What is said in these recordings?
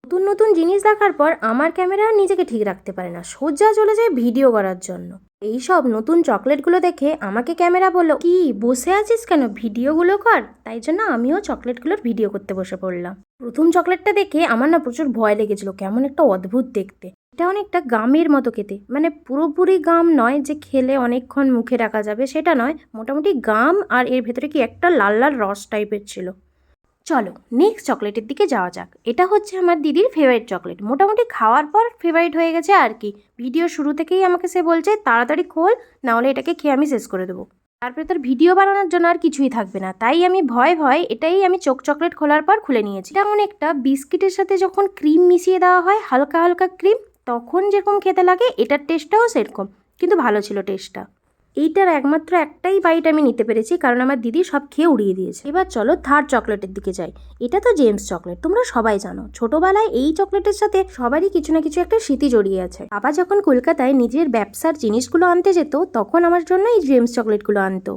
নতুন নতুন জিনিস দেখার পর আমার ক্যামেরা নিজেকে ঠিক রাখতে পারে না, সোজা চলে যায় ভিডিও করার জন্য। এই সব নতুন চকলেটগুলো দেখে আমাকে ক্যামেরা বলল, কি বসে আছিস কেন, ভিডিওগুলো কর। তাই জন্য আমিও চকলেটগুলোর ভিডিও করতে বসে পড়লাম। প্রথম চকলেটটা দেখে আমার না প্রচুর ভয় লেগেছিল, কেমন একটা অদ্ভুত দেখতে। এটা অনেকটা গামের মতো খেতে, মানে পুরোপুরি গাম নয় যে খেলে অনেকক্ষণ মুখে রাখা যাবে, সেটা নয়, মোটামুটি গাম আর এর ভেতরে কি একটা লাল লাল রস টাইপের ছিল। চলো নেক্সট চকলেটের দিকে যাওয়া যাক। এটা হচ্ছে আমার দিদির ফেভারিট চকলেট, মোটামুটি খাওয়ার পর ফেভারিট হয়ে গেছে আর কি। ভিডিও শুরু থেকেই আমাকে সে বলছে তাড়াতাড়ি খোল, নাহলে এটাকে খেয়ে আমি শেষ করে দেবো। তারপরে তার ভিডিও বানানোর জন্য আর কিছুই থাকবে না, তাই আমি ভয় এটাই আমি চকলেট খোলার পর খুলে নিয়েছি। এটা অনেকটা বিস্কিটের সাথে যখন ক্রিম মিশিয়ে দেওয়া হয়, হালকা হালকা ক্রিম, তখন যেরকম খেতে লাগে এটার টেস্টটাও সেরকম, কিন্তু ভালো ছিল টেস্টটা। এইটার একমাত্র একটাই বাইট আমি নিতে পেরেছি, কারণ আমার দিদি সব খেয়ে উড়িয়ে দিয়েছে। এবার চলো থার্ড চকলেটের দিকে যাই। এটা তো জেমস চকলেট, তোমরা সবাই জানো। ছোটবেলায় এই চকলেটের সাথে সবারই কিছু না কিছু একটা স্মৃতি জড়িয়ে আছে। বাবা যখন কলকাতায় নিজের ব্যবসার জিনিসগুলো আনতে যেত, তখন আমার জন্য এই জেমস চকলেটগুলো আনতো।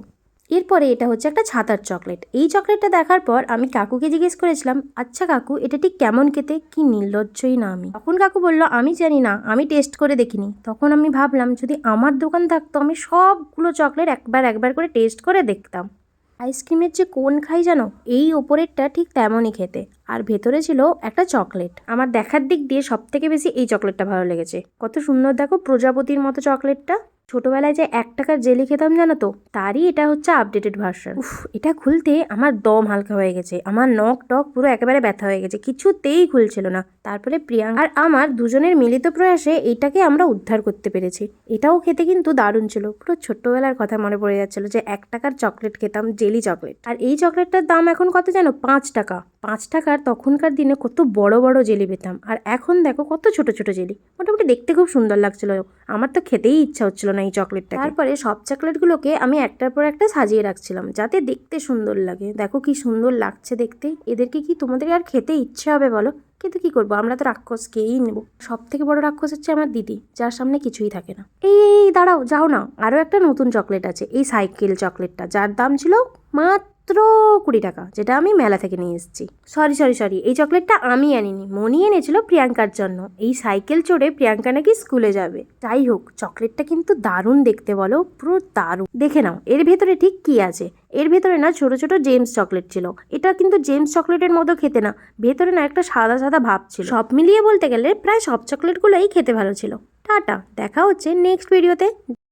এরপরে এটা হচ্ছে একটা ছাতার চকলেট। এই চকলেটটা দেখার পর আমি কাকুকে জিজ্ঞেস করেছিলাম, আচ্ছা কাকু এটা ঠিক কেমন খেতে। কি নির্লজ্জই না আমি। তখন কাকু বললো, আমি জানি না, আমি টেস্ট করে দেখিনি। তখন আমি ভাবলাম যদি আমার দোকান থাকতো আমি সবগুলো চকলেট একবার করে টেস্ট করে দেখতাম। আইসক্রিমের যে কোন খাই জানো, এই ওপরেরটা ঠিক তেমনই খেতে, আর ভেতরে ছিল একটা চকলেট। আমার দেখার দিক দিয়ে সব থেকে বেশি এই চকলেটটা ভালো লেগেছে। কত সুন্দর দেখো, প্রজাপতির মতো চকলেটটা। ছোটবেলায় যে 1 টাকার জেলি খেতাম জানো তো, তারই এটা হচ্ছে আপডেটেড ভার্সন। এটা খুলতে আমার দম হালকা হয়ে গেছে, আমার নখ টক পুরো একেবারে ব্যথা হয়ে গেছে, কিছুতেই খুলছিল না। তারপরে প্রিয়াঙ্কা আর আমার দুজনের মিলিত প্রয়াসে এইটাকে আমরা উদ্ধার করতে পেরেছি। এটাও খেতে কিন্তু দারুণ ছিল, পুরো ছোট্টবেলার কথা মনে পড়ে যাচ্ছিল যে 1 টাকার চকলেট খেতাম, জেলি চকলেট। আর এই চকলেটটার দাম এখন কত জানো, 5 টাকা। 5 টাকার তখনকার দিনে কত বড় বড় জেলি পেতাম, আর এখন দেখো কত ছোট ছোট জেলি। মোটামুটি দেখতে খুব সুন্দর লাগছিল, আমার তো খেতেই ইচ্ছা হচ্ছিল না এই চকলেটটা। তারপরে সব চকলেটগুলোকে আমি একটার পর একটা সাজিয়ে রাখছিলাম যাতে দেখতে সুন্দর লাগে। দেখো কি সুন্দর লাগছে দেখতে। এদেরকে কি তোমাদের আর খেতে ইচ্ছে হবে বলো? কিন্তু কি করবো, আমরা তো রাক্ষস খেয়েই নেবো। সব থেকে বড় রাক্ষস হচ্ছে আমার দিদি, যার সামনে কিছুই থাকে না। এই দাঁড়াও, যাও না, আরও একটা নতুন চকলেট আছে, এই সাইকেল চকলেটটা, যার দাম ছিল মাত্র 20 টাকা, যেটা আমি মেলা থেকে নিয়ে এসেছি। সরি, এই চকলেটটা আমি আনিনি, মনি এনেছিল প্রিয়াঙ্কার জন্য। এই সাইকেল চড়ে প্রিয়াঙ্কা নাকি স্কুলে যাবে। যাই হোক, চকলেটটা কিন্তু দারুণ দেখতে, বলো, পুরো দারুণ। দেখে নাও এর ভেতরে ঠিক কি আছে। এর ভেতরে না ছোট ছোট জেমস চকলেট ছিল। এটা কিন্তু জেমস চকলেটের মতো খেতে না, ভেতরে না একটা সাদা সাদা ভাব ছিল। সব মিলিয়ে বলতে গেলে প্রায় সব চকলেটগুলোই খেতে ভালো ছিল। টাটা, দেখা হচ্ছে নেক্সট ভিডিওতে।